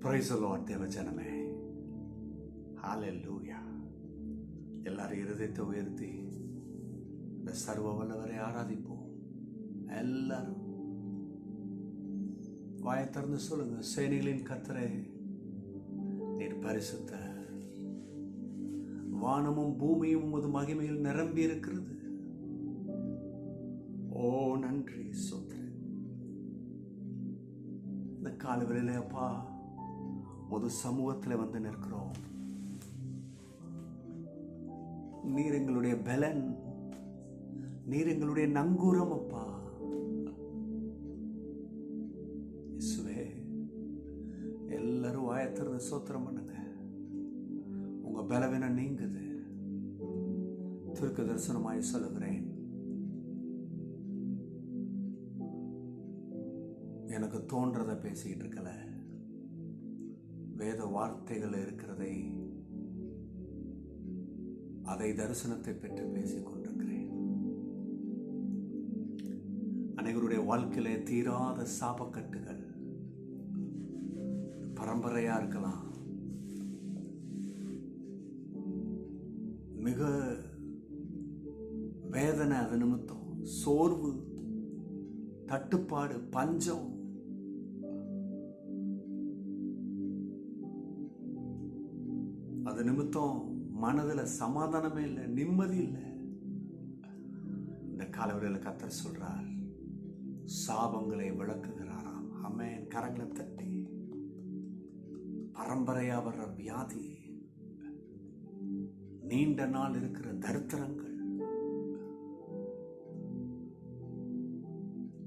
Praise the Lord தேவஜனமே. ஹalleluya. எல்லாரும் இருதயத்தை உயர்த்தி இந்த சர்வ வல்லவரை ஆராதிப்போம். எல்லாரும் வாயை திறந்து சொல்லுங்க. சேனைகளின் கர்த்தரே, நீர் பரிசுத்தர். வானமும் பூமியும் உமது மகிமையில் நிரம்பி இருக்கிறது. ஓ நன்றி சோத்ரே. இந்த காலவெளியில அப்பா உமது சமூகத்தில் வந்து நிற்கிறோம். நீர் எங்களுடைய பலன், நீர் எங்களுடைய நங்கூரம் அப்பா. இயேசுவே, எல்லாரும் வாயத்திறந்து சோத்திரம் பண்ணுங்க. உங்க பலவீனம் நீங்குது. தீர்க்க தரிசனமாய் சொல்லுகிறேன், எனக்கு தோன்றதை பேசிக்கிட்டு இருக்கல. வேத வார்த்தைகள் இருக்கிறதை, அதை தரிசனத்தை பெற்று பேசிக் கொண்டிருக்கிறேன். அனைவருடைய வாழ்க்கையிலே தீராத சாபக்கட்டுகள் பரம்பரையா இருக்கலாம், மிக வேதனை, அது நிமித்தம் சோர்வு, தட்டுப்பாடு, பஞ்சம், அது நிமித்தம் மனதில் சமாதானமே இல்லை, நிம்மதி இல்லை. இந்த காலவெளியில் கர்த்தர் சொல்றார், சாபங்களை விளக்குகிறாராம். ஆமென். கரங்களை தட்டி, பரம்பரையா வர்ற வியாதி, நீண்ட நாள் இருக்கிற தரித்திரங்கள்,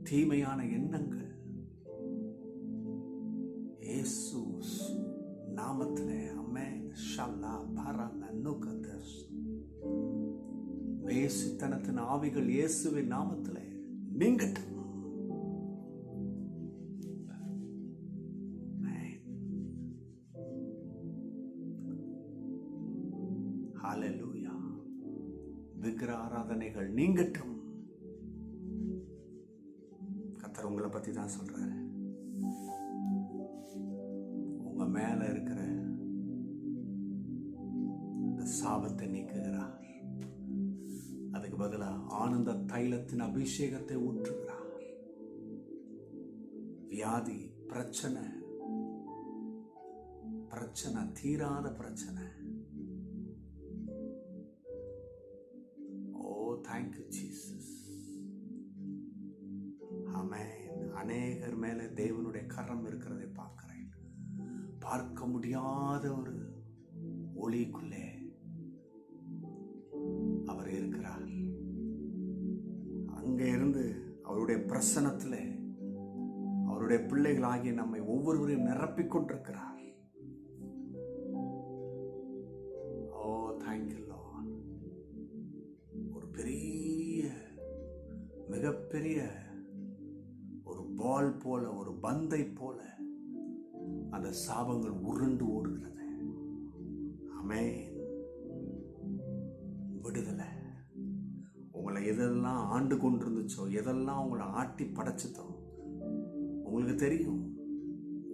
தீமையான எண்ணங்கள், இயேசு நாமத்திலே அமேன். ஷல்லா பரம நுகதஸ். வேசித்தனத்தின் ஆவிகள் இயேசுவின் நாமத்திலே நீங்கட்டும். ஹalleluya. விக்கிர ஆராதனைகள் நீங்கட்டும். கர்த்தர் உங்களை பத்தி தான் சொல்றாரு. உங்க மேல இருக்கிற சாபத்தை நீக்குகிறார். அதுக்கு பதிலா ஆனந்த தைலத்தின் அபிஷேகத்தை ஊற்றுகிறார். வியாதி, பிரச்சனை, தீராத பிரச்சனை. ஓ தேங்க்யூ ஜீசஸ். ஆமென். அநேகர் மேல தேவனுடைய கரம் இருக்கிறதை பார்க்கிறேன். பார்க்க முடியாத ஒரு ஒளிக்குள்ளே அவர் இருக்கிறார். அங்கே இருந்து அவருடைய பிரசன்னத்திலே அவருடைய பிள்ளைகளாகிய நம்மை ஒவ்வொருவரையும் நிரப்பிக் கொண்டிருக்கிறார். ஓ தேங்க்யூ லார்ட். ஒரு பெரிய, மிகப்பெரிய ஒரு பால் போல, ஒரு பந்தை போல அந்த சாபங்கள் உருண்டு ஓடுகிறது. ஆமென். விடுதலை. உங்களை எதெல்லாம் ஆண்டு கொண்டிருந்துச்சோ, எதெல்லாம் உங்களை ஆட்டி படைச்சதோ, உங்களுக்கு தெரியும்,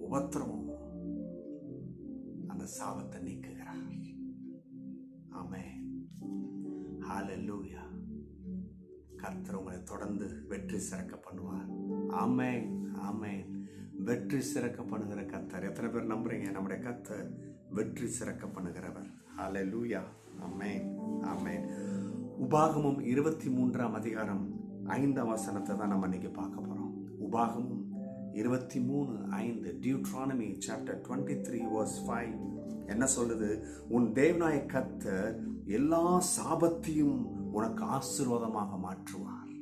உபத்திரமும் அந்த சாபத்தை நீக்குகிறார். ஆமென். ஹalleluya. கர்த்தர் உங்களை தொடர்ந்து வெற்றி சிறக்க பண்ணுவார். ஆமென், ஆமென். வெற்றி சிறக்க பண்ணுகிற கர்த்தர். எத்தனை பேர் நம்புறீங்க? நம்முடைய கர்த்தர் வெற்றி சிறக்க பண்ணுகிறவர். ஹalleluya. ஆமென், ஆமென். உபாகமம் 23ஆம் அதிகாரம் 5ஆம் வசனத்தை தான் நம்ம இன்னைக்கு பார்க்க போறோம். உபாகமம் 23:5. டியூட்ரானமி சாப்டர் 23 verse 5 என்ன சொல்லுது? உன் தேவனாய கர்த்தர் எல்லா சாபத்தையும் உனக்கு ஆசீர்வாதமாக மாற்றுவார்.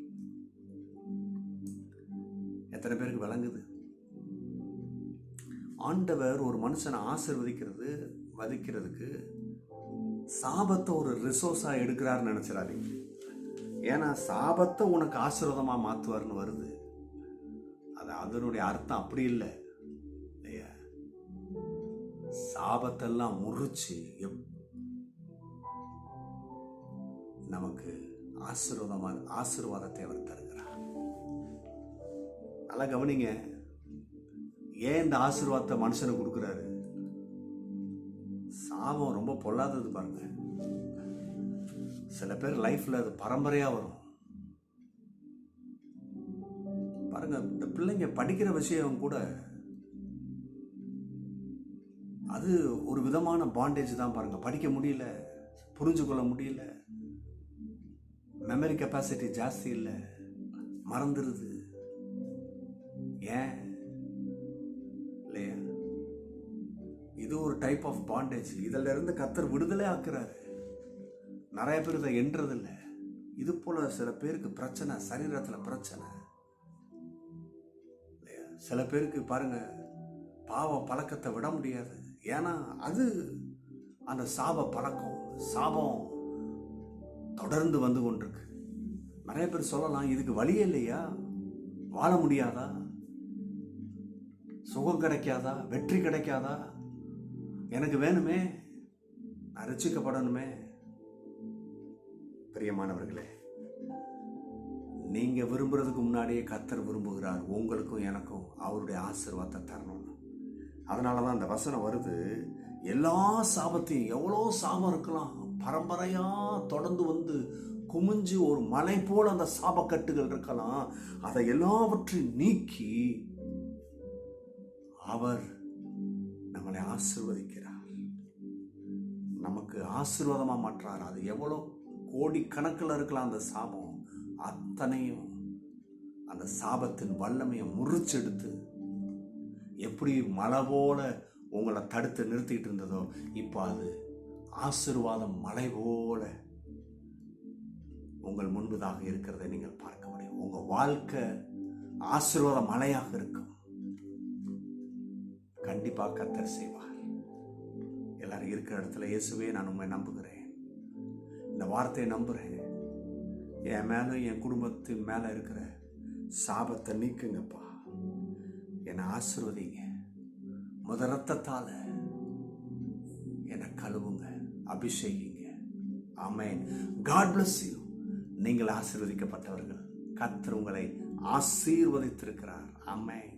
எத்தனை பேருக்கு விளங்குது? ஆண்டவர் ஒரு மனுஷனை வதிக்கிறதுக்கு சாபத்தை ஒரு ரிசோர்ஸா எடுக்கிறாருன்னு நினைச்சிடாதீங்க. ஏன்னா சாபத்தை உனக்கு ஆசீர்வாதமா மாத்துவார்னு வருது. அது அதனுடைய அர்த்தம் அப்படி இல்லை. சாபத்தெல்லாம் முறிச்சு நமக்கு ஆசீர்வாதத்தை அவர் தருகிறார். நல்லா கவனிங்க. ஏன் இந்த ஆசீர்வாதத்தை மனுஷனுக்கு கொடுக்குறாரு? சாபம் ரொம்ப பொல்லாதது பாருங்க. சில பேர் லைஃப்ல அது பரம்பரையா வரும் பாருங்க. இந்த பிள்ளைங்க படிக்கிற விஷயம் கூட அது ஒரு விதமான பாண்டேஜ் தான் பாருங்க. படிக்க முடியல, புரிஞ்சு கொள்ள முடியல, மெமரி கெப்பாசிட்டி ஜாஸ்தி இல்லை, மறந்துடுது. ஏன் இல்லையா? இது ஒரு டைப் ஆஃப் பாண்டேஜ். இதில் இருந்து கர்த்தர் விடுதலை ஆக்குறாரு. நிறைய பேர் இதை எண்றதில்லை. இது போல சில பேருக்கு பிரச்சனை, சரீரத்தில் பிரச்சனை. சில பேருக்கு பாருங்க பாவ பழக்கத்தை விட முடியாது. ஏன்னா அது அந்த சாப பழக்கம், சாபம் தொடர்ந்து வந்து கொண்டிருக்கு. நிறைய பேர் சொல்லலாம், இதுக்கு வழியே இல்லையா, வாழ முடியாதா, சுகம் கிடைக்காதா, வெற்றி கிடைக்காதா, எனக்கு வேணுமே, நான் ரட்சிக்கப்படணுமே. பிரியமானவர்களே, நீங்க விரும்புறதுக்கு முன்னாடியே கர்த்தர் விரும்புகிறார் உங்களுக்கும் எனக்கும் அவருடைய ஆசீர்வாதத்தை தரணும். அதனாலதான் அந்த வசனம் வருது. எல்லா சாபத்தையும், எவ்வளோ சாபம் இருக்கலாம், பரம்பரையா தொடர்ந்து வந்து குமிஞ்சு ஒரு மலை போல அந்த சாபக்கட்டுகள் இருக்கலாம், அதை எல்லாவற்றையும் நீக்கி அவர் நம்மளை ஆசீர்வதிக்கிறார், நமக்கு ஆசீர்வாதமா மாற்றார். அது எவ்வளோ கோடி கணக்கில் இருக்கலாம் அந்த சாபம், அத்தனையும் அந்த சாபத்தின் வல்லமையை முறிச்செடுத்து, எப்படி மலை போல உங்களை தடுத்து நிறுத்திட்டு இருந்ததோ, இப்போ அது ஆசீர்வாதம் மலை போல உங்கள் முன்பதாக இருக்கிறதை நீங்கள் பார்க்க முடியும். உங்க வாழ்க்கை ஆசீர்வாத மலையாக இருக்கும். கண்டிப்பாக கர்த்தர் செய்வார். எல்லாரும் இருக்கிற இடத்துல, இயேசுவே நான் உண்மை நம்புகிறேன், இந்த வார்த்தையை நம்புகிறேன், என் மேலும் என் குடும்பத்தின் மேலே இருக்கிற சாபத்தை நீக்குங்கப்பா, என்னை ஆசீர்வதிங்க, முத ரத்தத்தால் என்னை கழுவுங்க, அபிஷேகிங்க. ஆமென். God bless you. நீங்கள் ஆசீர்வதிக்கப்பட்டவர்கள். கர்த்தர் உங்களை ஆசீர்வதித்திருக்கிறார். ஆமென்.